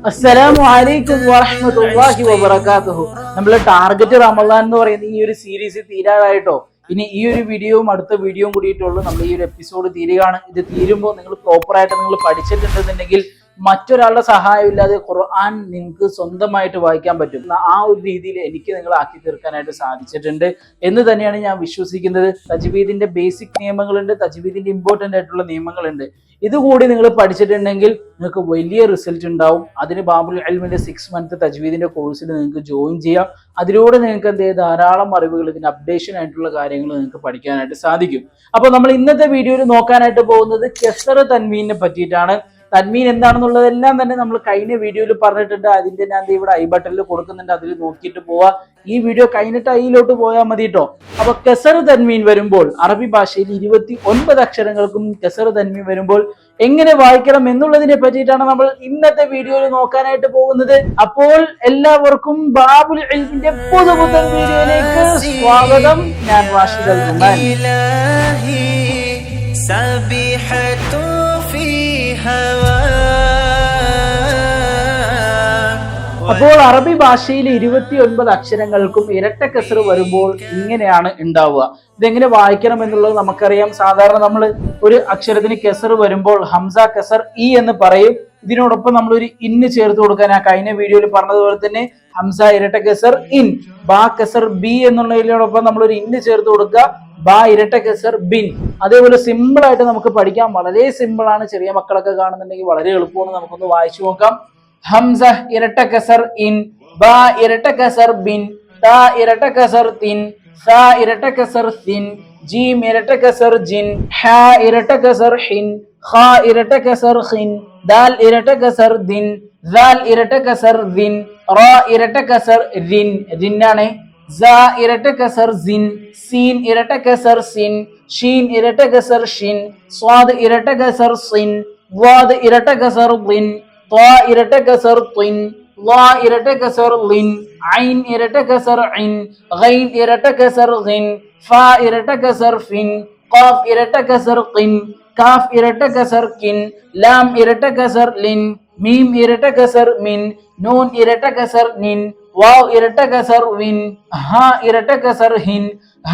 അസ്സലാമു അലൈക്കും വറഹ്മത്തുള്ളാഹി വബറകാതുഹു. നമ്മളെ ടാർഗറ്റ് റമദാൻ എന്ന് പറയുന്ന ഈ ഒരു സീരീസ് തീരാറായിട്ടോ. ഇനി ഈ ഒരു വീഡിയോയും അടുത്ത വീഡിയോയും കൂടിയിട്ടുള്ളൂ നമ്മൾ ഈ ഒരു എപ്പിസോഡ് തീരുകയാണ്. ഇത് തീരുമ്പോൾ നിങ്ങൾ പ്രോപ്പറായിട്ട് നിങ്ങൾ പഠിച്ചിട്ടുണ്ടെന്നുണ്ടെങ്കിൽ മറ്റൊരാളുടെ സഹായം ഇല്ലാതെ ഖുർആൻ നിങ്ങൾക്ക് സ്വന്തമായിട്ട് വായിക്കാൻ പറ്റും. ആ ഒരു രീതിയിൽ എനിക്ക് നിങ്ങൾ ആക്കി തീർക്കാനായിട്ട് സാധിച്ചിട്ടുണ്ട് എന്ന് തന്നെയാണ് ഞാൻ വിശ്വസിക്കുന്നത്. തജ്വീദിന്റെ ബേസിക് നിയമങ്ങളുണ്ട്, തജ്വീദിന്റെ ഇമ്പോർട്ടന്റ് ആയിട്ടുള്ള നിയമങ്ങളുണ്ട്. ഇതുകൂടി നിങ്ങൾ പഠിച്ചിട്ടുണ്ടെങ്കിൽ നിങ്ങൾക്ക് വലിയ റിസൾട്ട് ഉണ്ടാവും. അതിന് ബാബുൽ ഇൽമിന്റെ 6 month തജ്വീദിന്റെ കോഴ്സിൽ നിങ്ങൾക്ക് ജോയിൻ ചെയ്യാം. അതിലൂടെ നിങ്ങൾക്ക് എന്ത് ചെയ്യും, ധാരാളം അറിവുകൾ, ഇതിന്റെ അപ്ഡേഷൻ ആയിട്ടുള്ള കാര്യങ്ങൾ നിങ്ങൾക്ക് പഠിക്കാനായിട്ട് സാധിക്കും. അപ്പോൾ നമ്മൾ ഇന്നത്തെ വീഡിയോയിൽ നോക്കാനായിട്ട് പോകുന്നത് കെസർ തൻവീനെ പറ്റിയിട്ടാണ്. തൻവീൻ എന്താണെന്നുള്ളതെല്ലാം തന്നെ നമ്മൾ കഴിഞ്ഞ വീഡിയോയിൽ പറഞ്ഞിട്ടുണ്ട്. അതിന്റെ ഞാൻ ഇവിടെ ഐ ബട്ടണിൽ കൊടുക്കുന്നുണ്ട്, അതിൽ നോക്കിയിട്ട് പോവാ. ഈ വീഡിയോ കഴിഞ്ഞിട്ട് അതിലോട്ട് പോയാൽ മതി കേട്ടോ. അപ്പൊ കെസർ തൻവീൻ വരുമ്പോൾ അറബി ഭാഷയിൽ 29 അക്ഷരങ്ങൾക്കും കെസർ തൻവീൻ വരുമ്പോൾ എങ്ങനെ വായിക്കണം എന്നുള്ളതിനെ പറ്റിയിട്ടാണ് നമ്മൾ ഇന്നത്തെ വീഡിയോയിൽ നോക്കാനായിട്ട് പോകുന്നത്. അപ്പോൾ എല്ലാവർക്കും ബാബുൽ ഇൽമിന്റെ പുതുപുത്തൻ വീഡിയോയിലേക്ക് സ്വാഗതം. ഞാൻ റാഷിദ് അൽ റുമാൻ. അപ്പോൾ അറബി ഭാഷയിൽ 29 അക്ഷരങ്ങൾക്കും ഇരട്ട കെസർ വരുമ്പോൾ ഇങ്ങനെയാണ് ഉണ്ടാവുക. ഇതെങ്ങനെ വായിക്കണം എന്നുള്ളത് നമുക്കറിയാം. സാധാരണ നമ്മൾ ഒരു അക്ഷരത്തിന് കെസർ വരുമ്പോൾ ഹംസ കെസർ ഇ എന്ന് പറയും. ഇതിനോടൊപ്പം നമ്മൾ ഒരു ഇന്ന് ചേർത്ത് കൊടുക്കാൻ ആ കഴിഞ്ഞ വീഡിയോയിൽ പറഞ്ഞതുപോലെ തന്നെ ഹംസ ഇരട്ട കെസർ ഇൻ, ബാ കെസർ ബി എന്നുള്ളതിനോടൊപ്പം നമ്മൾ ഒരു ഇന്ന് ചേർത്ത് കൊടുക്കുക, ബാ ഇരട്ട കെസർ ബിൻ. അതേപോലെ സിമ്പിൾ ആയിട്ട് നമുക്ക് പഠിക്കാം. വളരെ സിമ്പിൾ ആണ്. ചെറിയ മക്കളൊക്കെ കാണുന്നുണ്ടെങ്കിൽ വളരെ എളുപ്പമാണ്. നമുക്കൊന്ന് വായിച്ചു നോക്കാം. ഹംസ ഇരട്ട കെസർ ഇൻ, ബാ ഇരട്ട കെസർ ബിൻ, താ ഇരട്ട കെസർ തിൻ, സാ ഇരട്ട കെസർ സിൻ, ജീം ഇരട്ട കെസർ ജിൻ, ഹാ ഇരട്ട കെസർ ഹിൻ, ഖാ ഇരട്ട കെസർ ഖിൻ, ദാൽ ഇരട്ട കെസർ ദിൻ, സാൽ ഇരട്ട കെസർ ദിൻ, റാ ഇരട്ട കെസർ റിൻ, റിന്നാണ്. സാ ഇരട്ട കെസർ സിൻ, സീൻ ഇരട്ട കെസർ സിൻ, ഷീൻ ഇരട്ട കെസർ ഷിൻ, സ്വാദ് ഇരട്ട കെസർ സിൻ, ദ്വാദ് ഇരട്ട കെസർ ദിൻ, ത്വാ ഇരട്ട കെസർ തിൻ, ളാ ഇരട്ട കെസർ ലിൻ, ഐൻ ഇരട്ട കെസർ ഇൻ, ഗൈൻ ഇരട്ട കെസർ ഗിൻ, ഫാ ഇരട്ട കെസർ ഫിൻ, ഖാഫ് ഇരട്ട കെസർ ഖിൻ, കാഫ് ഇരട്ട കെസർ കിൻ, ലാം ഇരട്ട കെസർ ലിൻ, മീം ഇരട്ട കെസർ മിൻ, നൂൻ ഇരട്ട കെസർ നിൻ, വാവ് ഇരട്ട കെസർ വിൻ, ഹാ ഇരട്ട കെസർ ഹിൻ,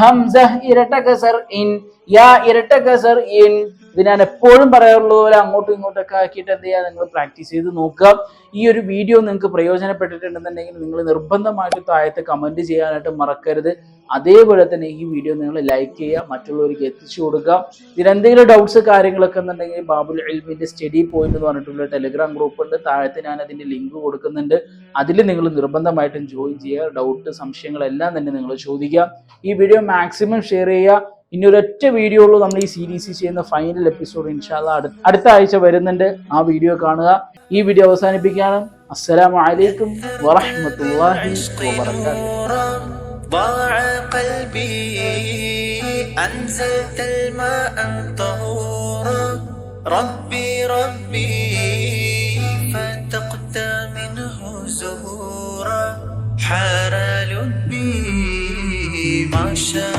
ഹംസ ഇരട്ട കെസർ ഇൻ, യാ ഇരട്ട കെസർ ഇൻ. ഇത് ഞാൻ എപ്പോഴും പറയാറുള്ളത് പോലെ അങ്ങോട്ടും ഇങ്ങോട്ടൊക്കെ ആക്കിയിട്ട് എന്ത് ചെയ്യുക, നിങ്ങൾ പ്രാക്ടീസ് ചെയ്ത് നോക്കുക. ഈ ഒരു വീഡിയോ നിങ്ങൾക്ക് പ്രയോജനപ്പെട്ടിട്ടുണ്ടെന്നുണ്ടെങ്കിൽ നിങ്ങൾ നിർബന്ധമായിട്ട് താഴത്ത് കമന്റ് ചെയ്യാനായിട്ട് മറക്കരുത്. അതേപോലെ തന്നെ ഈ വീഡിയോ നിങ്ങൾ ലൈക്ക് ചെയ്യുക, മറ്റുള്ളവർക്ക് എത്തിച്ചു കൊടുക്കുക. ഇതിലെന്തെങ്കിലും ഡൗട്ട്സ് കാര്യങ്ങളൊക്കെ എന്നുണ്ടെങ്കിൽ ബാബുൽ ഇൽമിന്റെ സ്റ്റഡി പോയിന്റ് എന്ന് പറഞ്ഞിട്ടുള്ള ടെലിഗ്രാം ഗ്രൂപ്പ് ഉണ്ട്. താഴത്ത് ഞാൻ അതിന്റെ ലിങ്ക് കൊടുക്കുന്നുണ്ട്. അതിൽ നിങ്ങൾ നിർബന്ധമായിട്ടും ജോയിൻ ചെയ്യുക. ഡൗട്ട് സംശയങ്ങളെല്ലാം തന്നെ നിങ്ങൾ ചോദിക്കുക. ഈ വീഡിയോ മാക്സിമം ഷെയർ ചെയ്യുക. ഇനി ഒരൊറ്റ വീഡിയോ ഉള്ളൂ നമ്മൾ ഈ സീരീസ് ചെയ്യുന്ന ഫൈനൽ എപ്പിസോഡ്. ഇൻഷാല്ലാ അടുത്ത ആഴ്ച വരുന്നുണ്ട്. ആ വീഡിയോ കാണുക. ഈ വീഡിയോ അവസാനിപ്പിക്കുകയാണ്. അസ്സലാമു അലൈക്കും വറഹ്മത്തുള്ളാഹി വബറകാതുഹു. ضاع قلبي أنزلت الماء طهورا ربي ربي فتقت منه زهورا حار لبي ما شاء